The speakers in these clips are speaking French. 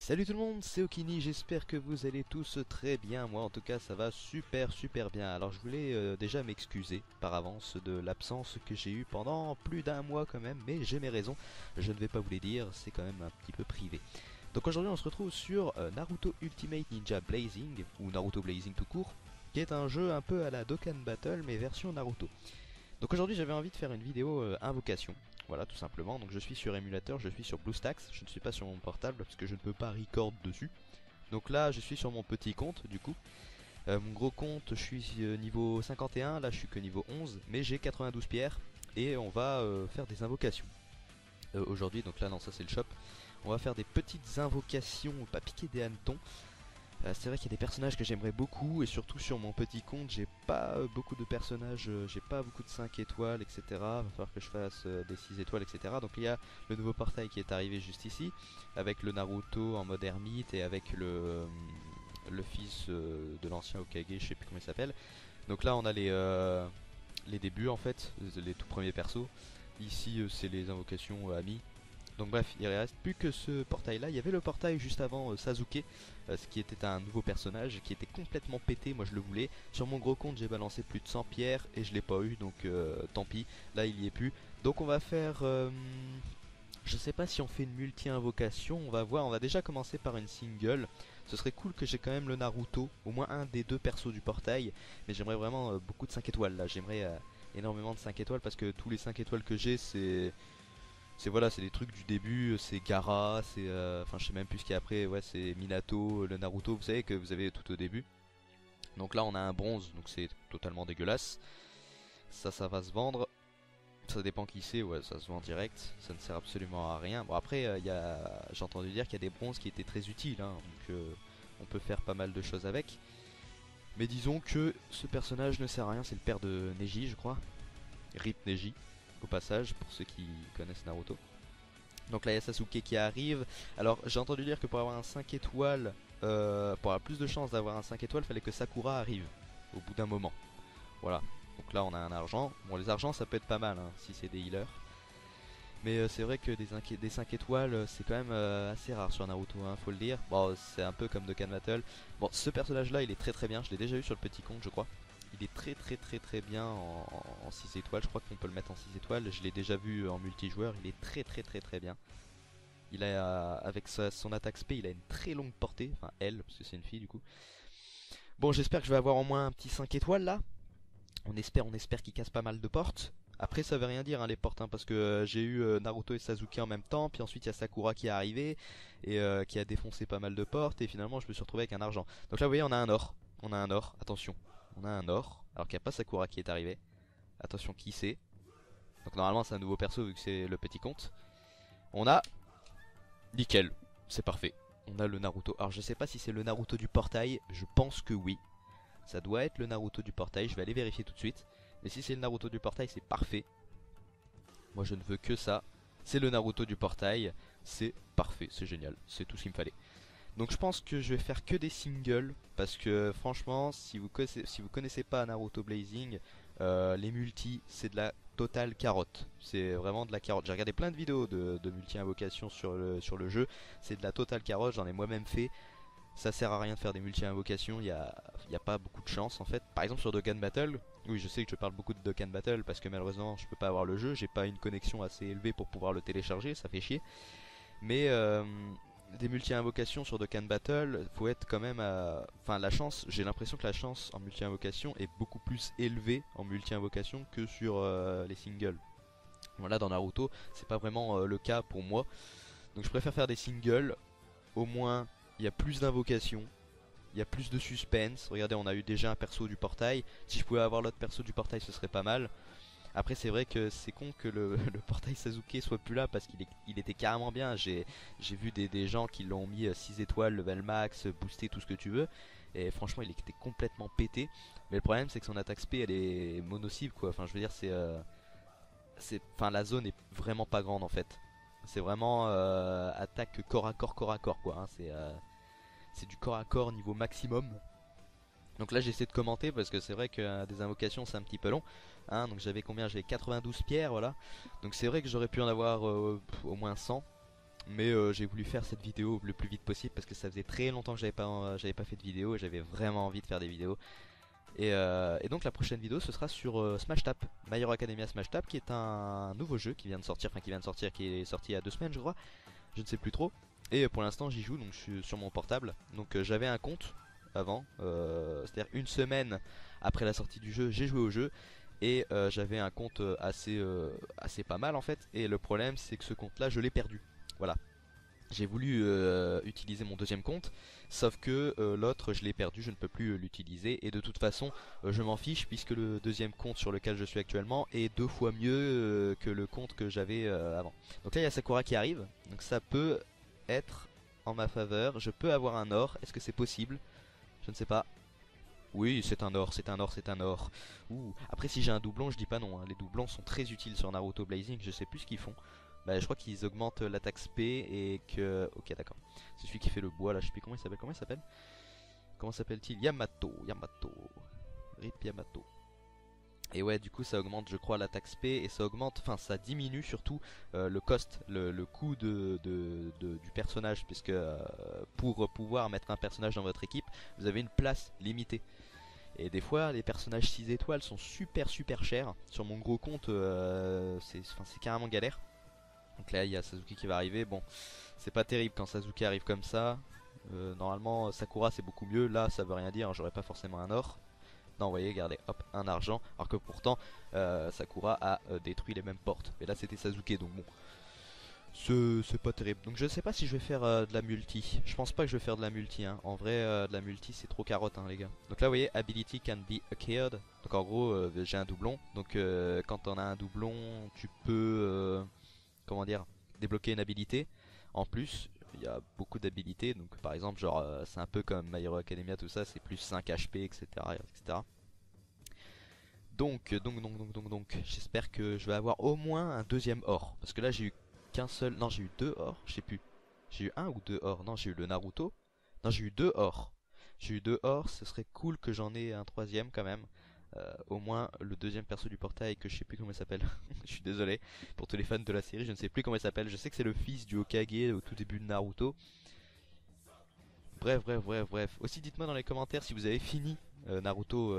Salut tout le monde, c'est Okini, j'espère que vous allez tous très bien, moi en tout cas ça va super bien. Alors je voulais déjà m'excuser par avance de l'absence que j'ai eue pendant plus d'un mois quand même, mais j'ai mes raisons, je ne vais pas vous les dire, c'est quand même un petit peu privé. Donc aujourd'hui on se retrouve sur Naruto Ultimate Ninja Blazing, ou Naruto Blazing tout court, qui est un jeu un peu à la Dokkan Battle mais version Naruto. Donc aujourd'hui j'avais envie de faire une vidéo invocation. Voilà tout simplement, donc je suis sur émulateur, je suis sur BlueStacks, je ne suis pas sur mon portable parce que je ne peux pas record dessus. Donc là je suis sur mon petit compte du coup. Mon gros compte je suis niveau 51, là je suis que niveau 11, mais j'ai 92 pierres et on va faire des invocations. Aujourd'hui, donc là non ça c'est le shop, on va faire des petites invocations, pas piquer des hannetons. C'est vrai qu'il y a des personnages que j'aimerais beaucoup et surtout sur mon petit compte j'ai pas beaucoup de personnages, j'ai pas beaucoup de 5 étoiles etc. Va falloir que je fasse des 6 étoiles etc. Donc il y a le nouveau portail qui est arrivé juste ici avec le Naruto en mode ermite et avec le fils de l'ancien Hokage, je sais plus comment il s'appelle. Donc là on a les débuts en fait, les tout premiers persos. Ici c'est les invocations amis. Donc bref, il ne reste plus que ce portail là. Il y avait le portail juste avant Sasuke, ce qui était un nouveau personnage qui était complètement pété, moi je le voulais. Sur mon gros compte j'ai balancé plus de 100 pierres et je l'ai pas eu, donc tant pis, là il y est plus. Donc on va faire, je sais pas si on fait une multi-invocation, on va voir, on va déjà commencer par une single. Ce serait cool que j'ai quand même le Naruto, au moins un des deux persos du portail, mais j'aimerais vraiment beaucoup de 5 étoiles là, j'aimerais énormément de 5 étoiles parce que tous les 5 étoiles que j'ai c'est voilà, c'est des trucs du début, c'est Gaara, c'est enfin je sais même plus ce qu'il y a après, ouais c'est Minato, le Naruto, vous savez que vous avez tout au début. Donc là on a un bronze, donc c'est totalement dégueulasse. Ça va se vendre. Ça dépend qui c'est, ouais ça se vend direct, ça ne sert absolument à rien. Bon après j'ai entendu dire qu'il y a des bronzes qui étaient très utiles, hein, donc on peut faire pas mal de choses avec. Mais disons que ce personnage ne sert à rien, c'est le père de Neji je crois. Rip Neji, au passage, pour ceux qui connaissent Naruto. Donc là il y a Sasuke qui arrive. Alors j'ai entendu dire que pour avoir un 5 étoiles, pour avoir plus de chances d'avoir un 5 étoiles, il fallait que Sakura arrive au bout d'un moment. Voilà. Donc là on a un argent. Bon les argents ça peut être pas mal hein, si c'est des healers. Mais c'est vrai que des 5 étoiles c'est quand même assez rare sur Naruto, hein, faut le dire. Bon c'est un peu comme Dokkan Battle. Bon ce personnage là il est très bien, je l'ai déjà eu sur le petit compte je crois. Il est très bien en 6 étoiles, je crois qu'on peut le mettre en 6 étoiles, je l'ai déjà vu en multijoueur, il est très bien. Il a, avec son attaque spé, il a une très longue portée, enfin elle, parce que c'est une fille du coup. Bon j'espère que je vais avoir au moins un petit 5 étoiles là, on espère qu'il casse pas mal de portes. Après ça veut rien dire hein, les portes, hein, parce que j'ai eu Naruto et Sasuke en même temps, puis ensuite il y a Sakura qui est arrivé, et qui a défoncé pas mal de portes, et finalement je me suis retrouvé avec un argent. Donc là vous voyez on a un or, attention. On a un or, alors qu'il n'y a pas Sakura qui est arrivé. Attention qui c'est. Donc normalement c'est un nouveau perso vu que c'est le petit compte. On a... Nickel, c'est parfait. On a le Naruto. Alors je sais pas si c'est le Naruto du portail, je pense que oui. Ça doit être le Naruto du portail, je vais aller vérifier tout de suite. Mais si c'est le Naruto du portail c'est parfait. Moi je ne veux que ça. C'est le Naruto du portail, c'est parfait, c'est génial, c'est tout ce qu'il me fallait. Donc je pense que je vais faire que des singles parce que franchement si vous connaissez pas Naruto Blazing, les multis c'est de la totale carotte. C'est vraiment de la carotte. J'ai regardé plein de vidéos de multi-invocations sur le jeu. C'est de la totale carotte, j'en ai moi-même fait. Ça sert à rien de faire des multi-invocations, y a pas beaucoup de chance en fait. Par exemple sur Dokkan Battle, oui je sais que je parle beaucoup de Dokkan Battle parce que malheureusement je peux pas avoir le jeu, j'ai pas une connexion assez élevée pour pouvoir le télécharger, ça fait chier. Mais des multi-invocations sur Dokkan Battle, faut être quand même à... Enfin la chance, j'ai l'impression que la chance en multi-invocation est beaucoup plus élevée en multi-invocation que sur les singles. Voilà, dans Naruto, c'est pas vraiment le cas pour moi. Donc je préfère faire des singles, au moins il y a plus d'invocations, il y a plus de suspense. Regardez, on a eu déjà un perso du portail, si je pouvais avoir l'autre perso du portail ce serait pas mal. Après c'est vrai que c'est con que le portail Sasuke soit plus là parce qu'il était carrément bien. J'ai vu des gens qui l'ont mis 6 étoiles, level max, boosté, tout ce que tu veux. Et franchement il était complètement pété. Mais le problème c'est que son attaque spé elle est mono-cible quoi. Enfin je veux dire enfin la zone est vraiment pas grande en fait. C'est vraiment attaque corps à corps quoi, hein. C'est du corps à corps niveau maximum. Donc là j'essaie de commenter parce que c'est vrai que des invocations c'est un petit peu long hein. Donc j'avais combien? J'avais 92 pierres voilà. Donc c'est vrai que j'aurais pu en avoir au moins 100. Mais j'ai voulu faire cette vidéo le plus vite possible parce que ça faisait très longtemps que j'avais pas fait de vidéo et j'avais vraiment envie de faire des vidéos. Et donc la prochaine vidéo ce sera sur Smash Tap, My Hero Academia Smash Tap, qui est un nouveau jeu qui vient de sortir, qui est sorti il y a 2 semaines je crois, je ne sais plus trop. Et pour l'instant j'y joue, donc je suis sur mon portable. Donc j'avais un compte avant, c'est-à-dire une semaine après la sortie du jeu j'ai joué au jeu. Et j'avais un compte assez pas mal en fait. Et le problème c'est que ce compte là je l'ai perdu. Voilà. J'ai voulu utiliser mon deuxième compte, sauf que l'autre je l'ai perdu, je ne peux plus l'utiliser. Et de toute façon je m'en fiche puisque le deuxième compte sur lequel je suis actuellement est 2 fois mieux que le compte que j'avais avant. Donc là il y a Sakura qui arrive, donc ça peut être en ma faveur. Je peux avoir un or, est-ce que c'est possible? Je ne sais pas. Oui, c'est un or, c'est un or, c'est un or. Ouh. Après si j'ai un doublon je dis pas non, hein. Les doublons sont très utiles sur Naruto Blazing, je sais plus ce qu'ils font. Bah je crois qu'ils augmentent l'attaque SP et que... Ok d'accord. C'est celui qui fait le bois là, je sais plus comment il s'appelle. Comment s'appelle-t-il? Yamato, Yamato. Rip Yamato. Et ouais du coup ça augmente je crois l'attaque SP et ça augmente, enfin ça diminue surtout le cost, le coût du personnage. Puisque pour pouvoir mettre un personnage dans votre équipe, vous avez une place limitée. Et des fois les personnages 6 étoiles sont super chers. Sur mon gros compte c'est carrément galère. Donc là il y a Sasuke qui va arriver. Bon c'est pas terrible quand Sasuke arrive comme ça. Normalement Sakura c'est beaucoup mieux. Là ça veut rien dire, j'aurais pas forcément un or. Non vous voyez regardez hop un argent. Alors que pourtant Sakura a détruit les mêmes portes. Mais là c'était Sasuke donc bon, c'est pas terrible. Donc je sais pas si je vais faire de la multi. Je pense pas que je vais faire de la multi hein. En vrai de la multi c'est trop carotte hein, les gars. Donc là vous voyez ability can be acquired. Donc en gros j'ai un doublon. Donc quand on a un doublon tu peux comment dire, débloquer une habilité. En plus il y a beaucoup d'habilités. Donc par exemple genre c'est un peu comme My Hero Academia, tout ça c'est plus 5 HP etc, etc. Donc j'espère que je vais avoir au moins un deuxième or. Parce que là j'ai eu qu'un seul, non j'ai eu 2 or, je sais plus. J'ai eu un ou 2 or, non j'ai eu le Naruto. Non j'ai eu 2 or. J'ai eu 2 or, ce serait cool que j'en ai un troisième quand même. Au moins le deuxième perso du portail que je sais plus comment il s'appelle. Je suis désolé pour tous les fans de la série, je ne sais plus comment il s'appelle. Je sais que c'est le fils du Hokage au tout début de Naruto. Bref. Aussi dites-moi dans les commentaires si vous avez fini Naruto,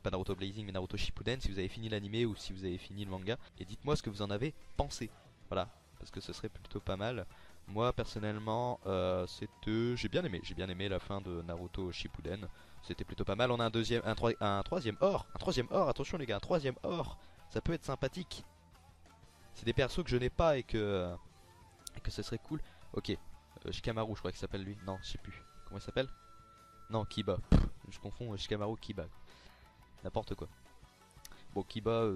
pas Naruto Blazing mais Naruto Shippuden, si vous avez fini l'animé ou si vous avez fini le manga. Et dites-moi ce que vous en avez pensé. Voilà, parce que ce serait plutôt pas mal. Moi personnellement j'ai bien aimé la fin de Naruto Shippuden. C'était plutôt pas mal. On a un troisième or. Un troisième or, attention les gars, un troisième or. Ça peut être sympathique. C'est des persos que je n'ai pas et que ce serait cool. Ok, Shikamaru je crois qu'il s'appelle lui. Non, je sais plus. Comment il s'appelle? Non, Kiba. Pff, je confonds Shikamaru Kiba. N'importe quoi. Bon, Kiba,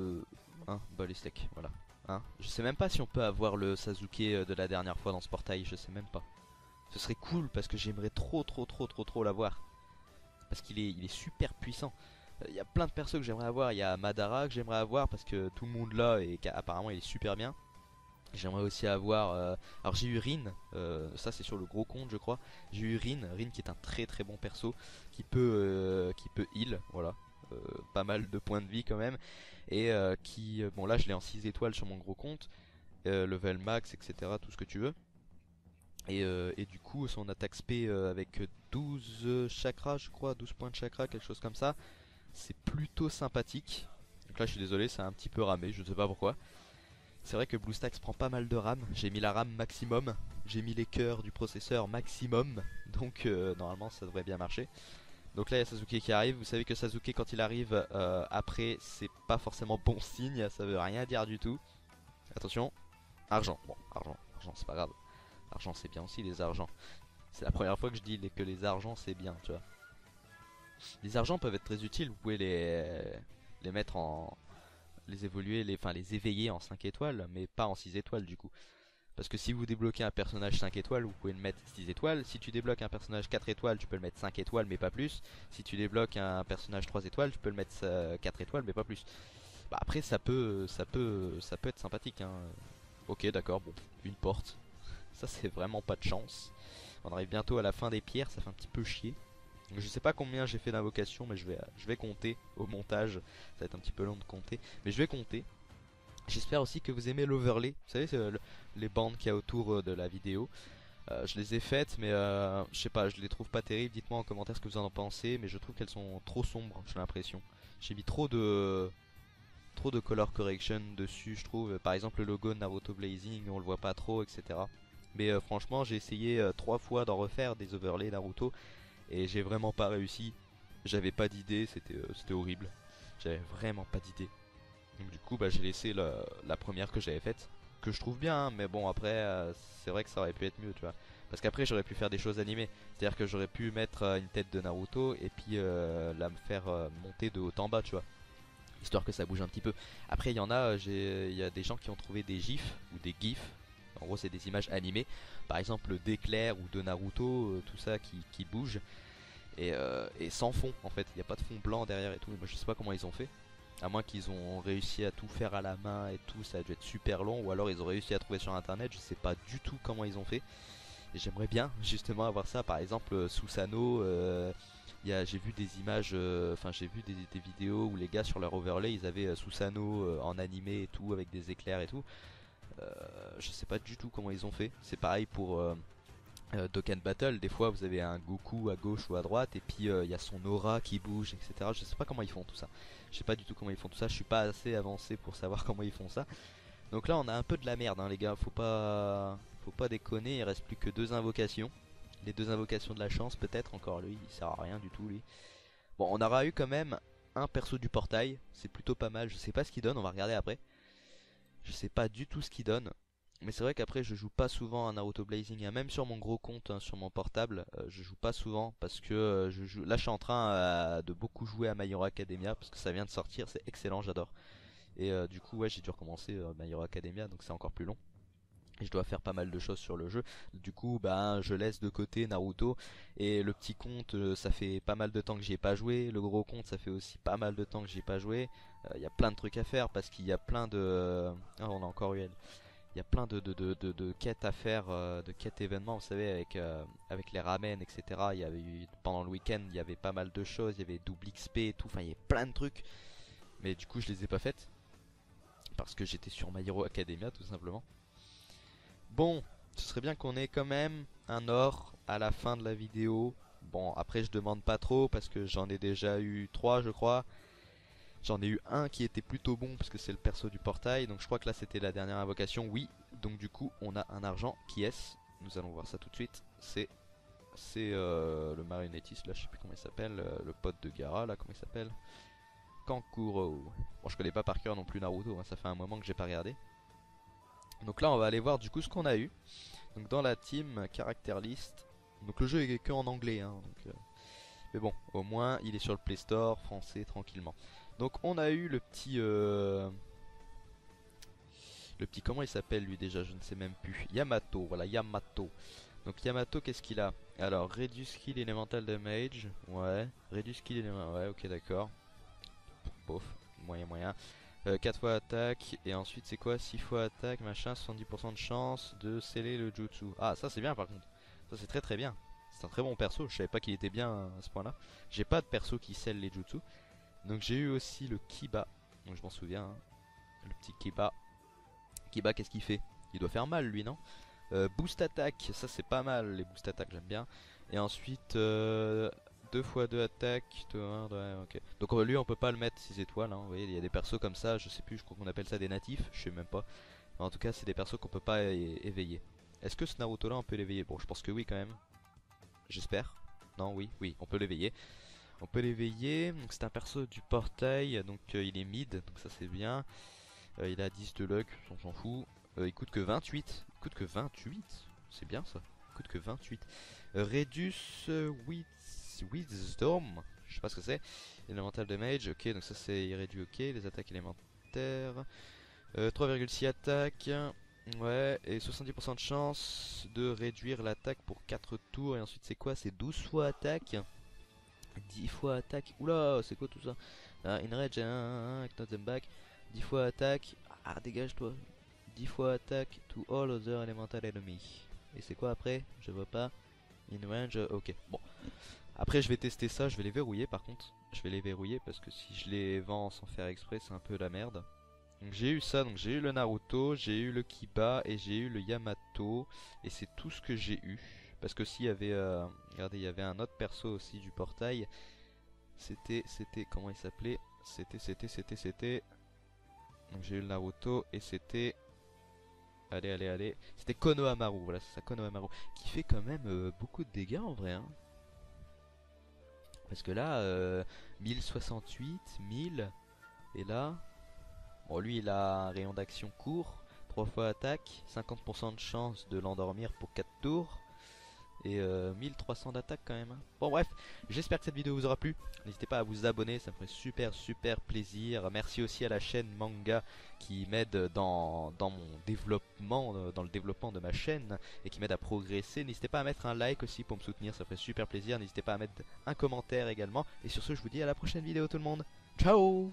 hein, bah les steaks, voilà. Hein. Je sais même pas si on peut avoir le Sasuke de la dernière fois dans ce portail, je sais même pas. Ce serait cool parce que j'aimerais trop l'avoir. Parce il est super puissant. Il y a plein de persos que j'aimerais avoir. Il y a Madara que j'aimerais avoir parce que tout le monde là et apparemment il est super bien. J'aimerais aussi avoir... alors j'ai eu Rin, ça c'est sur le gros compte je crois. J'ai eu Rin qui est un très bon perso qui peut heal, voilà. Pas mal de points de vie quand même. Et bon là je l'ai en 6 étoiles sur mon gros compte. Level max etc, tout ce que tu veux. Et du coup son attaque SP avec 12 chakras je crois, 12 points de chakra, quelque chose comme ça. C'est plutôt sympathique. Donc là je suis désolé, ça a un petit peu ramé, je ne sais pas pourquoi. C'est vrai que BlueStacks prend pas mal de RAM. J'ai mis la RAM maximum. J'ai mis les cœurs du processeur maximum. Donc normalement ça devrait bien marcher. Donc là il y a Sasuke qui arrive. Vous savez que Sasuke quand il arrive après c'est pas forcément bon signe. Ça veut rien dire du tout. Attention. Argent. Bon argent c'est pas grave. Argent c'est bien aussi les argents. C'est la première fois que je dis que les argents c'est bien tu vois. Les argents peuvent être très utiles. Vous pouvez les mettre en... les évoluer, les éveiller en 5 étoiles, mais pas en 6 étoiles du coup. Parce que si vous débloquez un personnage 5 étoiles, vous pouvez le mettre 6 étoiles. Si tu débloques un personnage 4 étoiles, tu peux le mettre 5 étoiles, mais pas plus. Si tu débloques un personnage 3 étoiles, tu peux le mettre 4 étoiles, mais pas plus. Bah après ça peut être sympathique hein. Ok d'accord, bon, une porte. Ça c'est vraiment pas de chance. On arrive bientôt à la fin des pierres, ça fait un petit peu chier. Donc, je sais pas combien j'ai fait d'invocations, mais je vais compter au montage. Ça va être un petit peu long de compter, mais je vais compter. J'espère aussi que vous aimez l'overlay. Vous savez, c'est, les bandes qu'il y a autour de la vidéo. Je les ai faites, mais je sais pas, je les trouve pas terribles. Dites-moi en commentaire ce que vous en pensez, mais je trouve qu'elles sont trop sombres, j'ai l'impression. J'ai mis trop de color correction dessus, je trouve. Par exemple, le logo de Naruto Blazing, on le voit pas trop, etc. Mais franchement, j'ai essayé 3 fois d'en refaire des overlays Naruto et j'ai vraiment pas réussi. J'avais pas d'idée, c'était horrible. J'avais vraiment pas d'idée. Donc du coup, bah, j'ai laissé la première que j'avais faite, que je trouve bien, hein, mais bon après, c'est vrai que ça aurait pu être mieux, tu vois. Parce qu'après, j'aurais pu faire des choses animées. C'est-à-dire que j'aurais pu mettre une tête de Naruto et puis la me faire monter de haut en bas, tu vois, histoire que ça bouge un petit peu. Après, il y en a, il y a des gens qui ont trouvé des gifs ou des gifs. En gros, c'est des images animées, par exemple d'éclairs ou de Naruto, tout ça qui bouge et sans fond en fait. Il n'y a pas de fond blanc derrière et tout. Moi, je sais pas comment ils ont fait. À moins qu'ils ont réussi à tout faire à la main et tout, ça a dû être super long. Ou alors ils ont réussi à trouver sur internet, je sais pas du tout comment ils ont fait. Et j'aimerais bien justement avoir ça. Par exemple, Susanoo, j'ai vu des images, enfin j'ai vu des vidéos où les gars sur leur overlay ils avaient Susanoo en animé et tout, avec des éclairs et tout. Euh, je sais pas du tout comment ils ont fait. C'est pareil pour Dokkan Battle, des fois vous avez un Goku à gauche ou à droite et puis il y a son aura qui bouge, etc. Je sais pas comment ils font tout ça. Je sais pas du tout comment ils font tout ça. Je suis pas assez avancé pour savoir comment ils font ça. Donc là on a un peu de la merde, hein, les gars. Faut pas déconner. Il reste plus que 2 invocations. Les 2 invocations de la chance, peut-être encore lui. Il sert à rien du tout lui. Bon, on aura eu quand même un perso du portail. C'est plutôt pas mal. Je sais pas ce qu'il donne. On va regarder après. Je sais pas du tout ce qu'il donne. Mais c'est vrai qu'après je joue pas souvent à Naruto Blazing, hein. Même sur mon gros compte, hein, sur mon portable, je joue pas souvent parce que là je suis en train de beaucoup jouer à My Hero Academia parce que ça vient de sortir, c'est excellent, j'adore. Et du coup ouais, j'ai dû recommencer My Hero Academia, donc c'est encore plus long. Et je dois faire pas mal de choses sur le jeu. Du coup, bah, je laisse de côté Naruto. Et le petit compte, ça fait pas mal de temps que j'y ai pas joué. Le gros compte, ça fait aussi pas mal de temps que j'y ai pas joué. Il y a plein de trucs à faire parce qu'il y a plein de... Ah, on a encore eu elle. Il y a plein de quêtes à faire, de quêtes événements, vous savez, avec les ramen, etc. Il y avait eu, pendant le week-end, il y avait pas mal de choses, il y avait double XP et tout, enfin il y avait plein de trucs. Mais du coup je les ai pas faites, parce que j'étais sur My Hero Academia tout simplement. Bon, ce serait bien qu'on ait quand même un or à la fin de la vidéo. Bon, après je demande pas trop, parce que j'en ai déjà eu 3 je crois. J'en ai eu un qui était plutôt bon parce que c'est le perso du portail. Donc je crois que là c'était la dernière invocation. Oui. Donc du coup on a un argent qui est. Nous allons voir ça tout de suite. C'est le marionnettiste là, je sais plus comment il s'appelle. Le pote de Gaara là, comment il s'appelle? Kankuro. Bon, je connais pas par cœur non plus Naruto, hein, ça fait un moment que j'ai pas regardé. Donc là on va aller voir du coup ce qu'on a eu. Donc dans la team character list. Donc le jeu est que en anglais, hein, mais bon, au moins il est sur le Play Store français tranquillement. Donc on a eu le petit comment il s'appelle lui déjà, je ne sais même plus. Yamato, voilà Yamato. Donc Yamato, qu'est-ce qu'il a? Alors Reduce Skill Elemental Damage, ouais. Reduce Skill Elemental, ouais, ok d'accord. Bof, moyen moyen. 4 fois attaque, et ensuite c'est quoi? 6 fois attaque, machin, 70% de chance de sceller le jutsu. Ah ça c'est bien par contre, ça c'est très très bien. C'est un très bon perso, je savais pas qu'il était bien à ce point là. J'ai pas de perso qui scelle les jutsu. Donc j'ai eu aussi le Kiba, donc je m'en souviens, hein. Le petit Kiba. Kiba, qu'est-ce qu'il fait? Il doit faire mal lui, non? Boost attaque, ça c'est pas mal, les boost attaque j'aime bien. Et ensuite 2 fois 2 attaques, 2, 1, ouais, ok. Donc lui on peut pas le mettre 6 étoiles, hein. Vous voyez, il y a des persos comme ça, je sais plus, je crois qu'on appelle ça des natifs, je sais même pas. Mais en tout cas c'est des persos qu'on peut pas éveiller. Est-ce que ce Naruto là on peut l'éveiller? Bon je pense que oui quand même. J'espère. Non, oui, oui, on peut l'éveiller. On peut l'éveiller, donc c'est un perso du portail, donc il est mid, donc ça c'est bien. Il a 10 de luck, on s'en fout. Il coûte que 28. Il coûte que 28. C'est bien ça. Il coûte que 28. Reduce Wisdom. Je sais pas ce que c'est. Elemental Damage. Ok, donc ça c'est réduit. Ok, les attaques élémentaires. 3,6 attaques. Ouais, et 70% de chance de réduire l'attaque pour 4 tours. Et ensuite c'est quoi? C'est 12 fois attaque. 10 fois attaque. Oula, c'est quoi tout ça? In rage, not them back. 10 fois attaque. Ah, dégage-toi. 10 fois attaque to all other elemental enemy. Et c'est quoi après? Je vois pas. In range, ok. Bon. Après, je vais tester ça. Je vais les verrouiller par contre. Je vais les verrouiller parce que si je les vends sans faire exprès, c'est un peu la merde. Donc j'ai eu ça, donc j'ai eu le Naruto, j'ai eu le Kiba et j'ai eu le Yamato. Et c'est tout ce que j'ai eu. Parce que s'il y avait, regardez, il y avait un autre perso aussi du portail. Comment il s'appelait? C'était. Donc j'ai eu le Naruto et c'était, allez. C'était Konohamaru, voilà, c'est ça, Konohamaru. Qui fait quand même beaucoup de dégâts en vrai, hein. Parce que là, 1068, 1000, et là, bon, lui il a un rayon d'action court, 3 fois attaque, 50% de chance de l'endormir pour 4 tours, et 1300 d'attaque quand même, hein. Bon bref, j'espère que cette vidéo vous aura plu. N'hésitez pas à vous abonner, ça me ferait super plaisir. Merci aussi à la chaîne Manga qui m'aide dans mon développement, dans le développement de ma chaîne et qui m'aide à progresser. N'hésitez pas à mettre un like aussi pour me soutenir, ça ferait super plaisir. N'hésitez pas à mettre un commentaire également. Et sur ce, je vous dis à la prochaine vidéo tout le monde. Ciao!